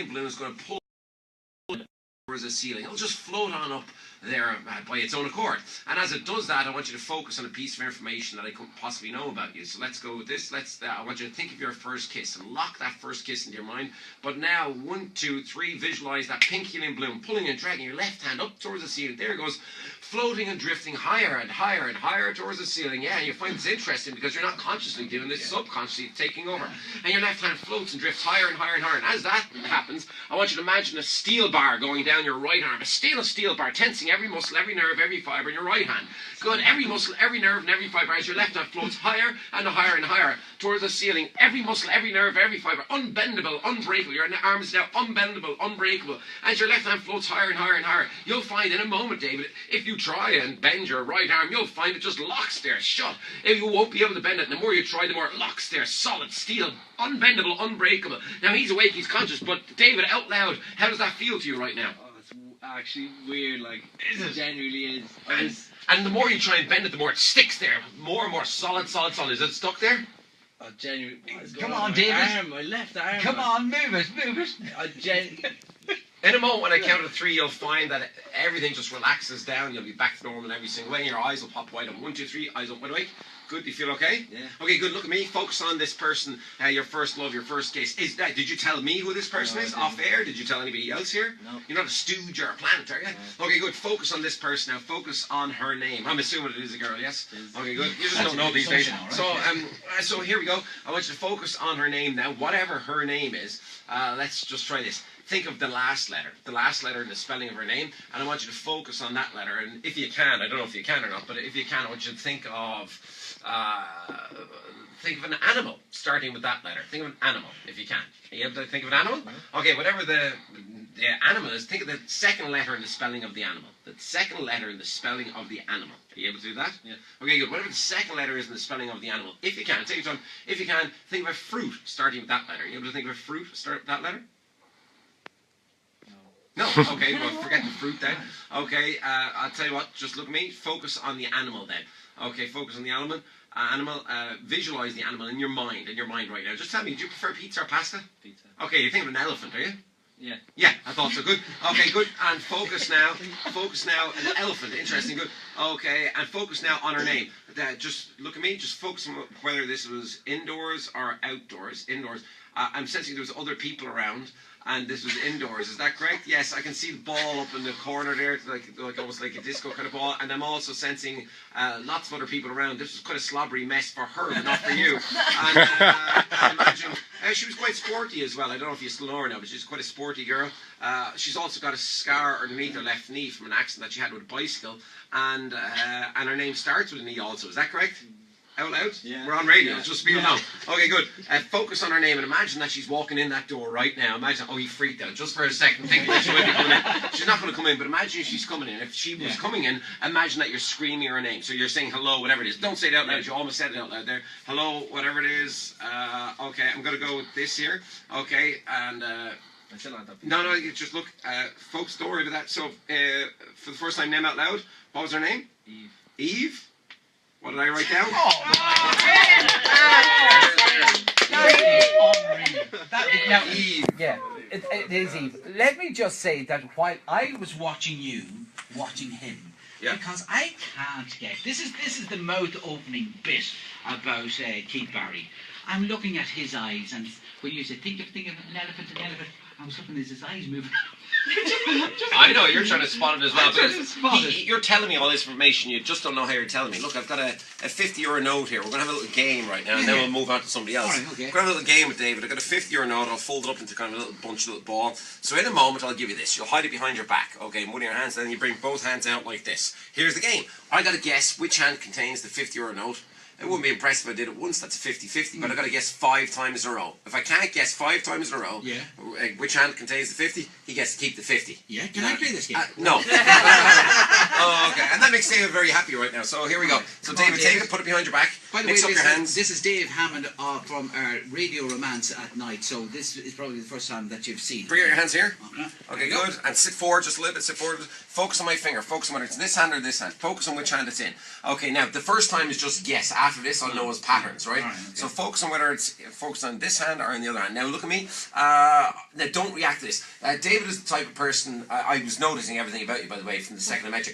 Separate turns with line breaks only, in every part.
balloon is going to pull towards the ceiling. It'll just float on up there by its own accord. And as it does that, I want you to focus on a piece of information that I couldn't possibly know about you. So let's go with this. I want you to think of your first kiss and lock that first kiss into your mind. But now, 1, 2, 3, visualize that pink helium balloon pulling and dragging your left hand up towards the ceiling. There it goes, floating and drifting higher and higher and higher towards the ceiling. Yeah, and you find this interesting because you're not consciously doing this, subconsciously taking over. And your left hand floats and drifts higher and higher and higher. And as that happens, I want you to imagine a steel bar going down your right arm, a stainless steel bar, tensing every muscle, every nerve, every fibre in your right hand. Good, every muscle, every nerve, and every fibre as your left hand floats higher and higher and higher towards the ceiling. Every muscle, every nerve, every fibre, unbendable, unbreakable. Your arm is now unbendable, unbreakable. As your left hand floats higher and higher and higher, you'll find in a moment, David, if you try and bend your right arm, you'll find it just locks there, shut. If you won't be able to bend it, the more you try, the more it locks there, solid, steel, unbendable, unbreakable. Now he's awake, he's conscious, but David, out loud, how does that feel to you right now?
Actually weird, like it genuinely is.
And the more you try and bend it, the more it sticks there. More and more solid. Is it stuck there?
Genuinely.
Come on, David.
My left arm.
Come on, move it.
In a moment, when I count to 3, you'll find that everything just relaxes down. You'll be back to normal in every single way. Your eyes will pop wide up. 1, 2, 3, eyes up, wide awake. Good, do you feel okay?
Yeah.
Okay, good, look at me. Focus on this person, your first love, your first kiss. Did you tell me who this person is off air? Did you tell anybody else here?
No.
You're not a stooge or a plant, are you? No. Okay, good. Focus on this person now. Focus on her name. I'm assuming it is a girl, yes? Okay, good. You just don't know these days. So here we go. I want you to focus on her name now. Whatever her name is, let's just try this. Think of the last letter in the spelling of her name, and I want you to focus on that letter. And if you can, I don't know if you can or not, but if you can, I want you to think of an animal starting with that letter. Think of an animal, if you can. Are you able to think of an animal? Okay, whatever the animal is, think of the second letter in the spelling of the animal. The second letter in the spelling of the animal. Are you able to do that?
Yeah.
Okay, good. Whatever the second letter is in the spelling of the animal, if you can, take your time. If you can, think of a fruit starting with that letter. Are you able to think of a fruit starting with that letter? No, okay, well, forget the fruit then. Okay, I'll tell you what, just look at me, focus on the animal then. Okay, focus on the animal. Visualize the animal in your mind right now. Just tell me, do you prefer pizza or pasta?
Pizza.
Okay, you think of an elephant, are you?
Yeah.
Yeah, I thought so, good. Okay, good, and focus now, an elephant, interesting, good. Okay, and focus now on her name. Just look at me, just focus on whether this was indoors or outdoors. Indoors. I'm sensing there was other people around, and this was indoors. Is that correct? Yes, I can see the ball up in the corner there, like almost like a disco kind of ball. And I'm also sensing lots of other people around. This was quite a slobbery mess for her, but not for you. And I imagine she was quite sporty as well. I don't know if you still know her now, but she's quite a sporty girl. She's also got a scar underneath her left knee from an accident that she had with a bicycle, and her name starts with an E also. Is that correct? Out loud?
Yeah.
We're on radio, it's just people know. Okay, good. Focus on her name and imagine that she's walking in that door right now. Imagine, he freaked out just for a second, thinking that she might be coming in. She's not going to come in, but imagine if she's coming in. If she was coming in, imagine that you're screaming her name. So you're saying hello, whatever it is. Don't say it out loud, you almost said it out loud there. Hello, whatever it is. Okay, I'm going to go with this here. Okay, and... I still not that. No, you just look. Folks, don't worry about that. So, for the first time, name out loud. What was her name?
Eve.
Eve? What did I write down?
Now, Eve. Yeah, it is Eve. Let me just say that while I was watching you, watching him, because I can't get this is the mouth-opening bit about Keith Barry. I'm looking at his eyes, and when you say think of an elephant, I was looking at his eyes moving.
I know, you're trying to spot it as well. You're telling me all this information, you just don't know how you're telling me. Look, I've got a €50 note here. We're going to have a little game right now, and then we'll move on to somebody else.
Right, okay.
We're going to have a little game with David. I've got a €50 note. I'll fold it up into kind of a little bunch, a little ball. So in a moment, I'll give you this. You'll hide it behind your back. Okay, one of your hands, then you bring both hands out like this. Here's the game. I got to guess which hand contains the €50 note. It wouldn't be impressive if I did it once, that's 50-50, but I've got to guess 5 times in a row. If I can't guess 5 times in a row, which hand contains the 50, he gets to keep the 50.
Yeah, can I play this game?
No. Oh, okay. And that makes David very happy right now, so here we go. So David, take it, put it behind your back.
By the
Mix
way,
up your hands.
this is Dave Hammond from Radio Romance at Night. So this is probably the first time that you've seen.
Bring out your hands here.
Okay,
Good. And sit forward, just a little bit. Sit forward. Focus on my finger. Focus on whether it's this hand or this hand. Focus on which hand it's in. Okay. Now the first time is just guess. After this, I'll know as patterns, right?
Okay.
So focus on whether it's focused on this hand or on the other hand. Now look at me. Now don't react to this. David is the type of person. I was noticing everything about you, by the way, from the second I met you.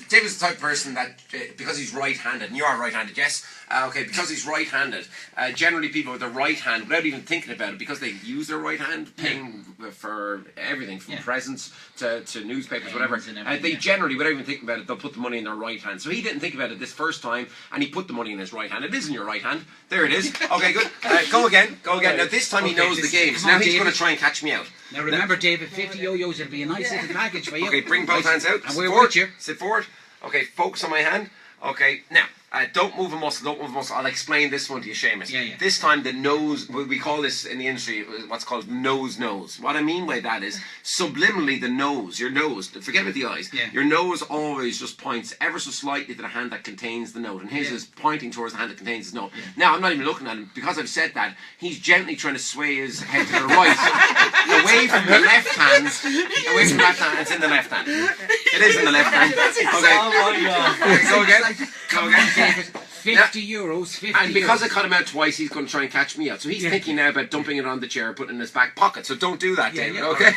David is the type of person that because he's right-handed, and you are right-handed, yes. Okay, because he's right-handed, generally people with their right hand, without even thinking about it, because they use their right hand, paying for everything from presents to newspapers, whatever, they generally, without even thinking about it, they'll put the money in their right hand. So he didn't think about it this first time, and he put the money in his right hand. It is in your right hand. There it is. Okay, good. Go again. Now this time he knows the game. So now he's going to try and catch me out.
Now remember, David, 50 yo-yos will be a nice little package for you.
Okay, bring both hands out.
And we're with you.
Sit forward. Okay, focus on my hand. Okay, now, don't move a muscle, don't move a muscle. I'll explain this one to you, Seamus.
Yeah.
This time the nose, we call this in the industry what's called nose. What I mean by that is subliminally the nose, your nose, forget about the eyes, your nose always just points ever so slightly to the hand that contains the note, and his is pointing towards the hand that contains the note. Now, I'm not even looking at him, because I've said that, he's gently trying to sway his head to the right, away from the left hand, it's in the left hand. It is in the left hand. Okay.
Oh my God.
Okay, go again. Go again.
David, 50 euros, 50
And because
euros.
I cut him out twice, he's going to try and catch me out. So he's thinking now about dumping it on the chair, putting it in his back pocket. So don't do that, David, okay?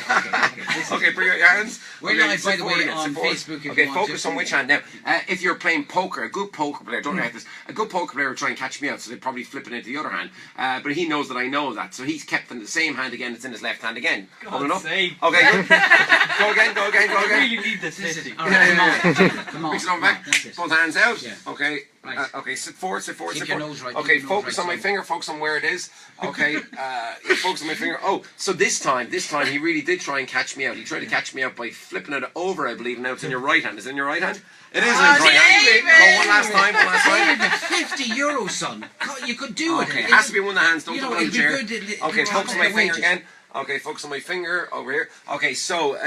Okay, bring out your hands.
We're live, by the way, on Facebook.
Okay, focus on which hand. Now, if you're playing poker, a good poker player, don't react this, a good poker player will try and catch me out, so they probably flip it into the other hand. But he knows that I know that, so he's kept in the same hand again, it's in his left hand again.
God's sake.
Okay, good. Go again.
I really need this 50.
All right, come on.
Mix it on back.
That's it.
Both hands out.
Yeah.
Okay.
Right.
Okay, sit forward.
Keep your nose right,
Okay,
keep your nose
focus
right,
on my
so-
finger, focus on where it is. Okay, focus on my finger. Oh, so this time he really did try and catch me out. He tried to catch me out by flipping it over, I believe, and now it's in your right hand. Is it in your right hand? It is in his right hand. Go one last time.
David, 50 euros, son. You could do it.
Okay, it has to be one of the hands, don't
You
put
know,
it on the
it'd be
chair.
good,
Okay, focus on my finger
wages.
again. Okay, focus on my finger over here. Okay, so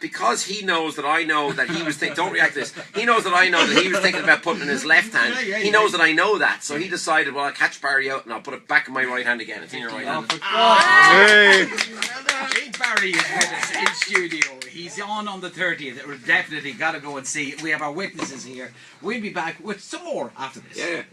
because he knows that I know that he was thinking, don't react to this. He knows that I know that he was thinking about putting it in his left hand. He knows that I know that, so he decided, well, I'll catch Barry out and I'll put it back in my right hand again. It's in your right hand.
Barry is with us in studio. He's on the 30th. We're definitely got to go and see. We have our witnesses here. We'll be back with some more after this.
Yeah.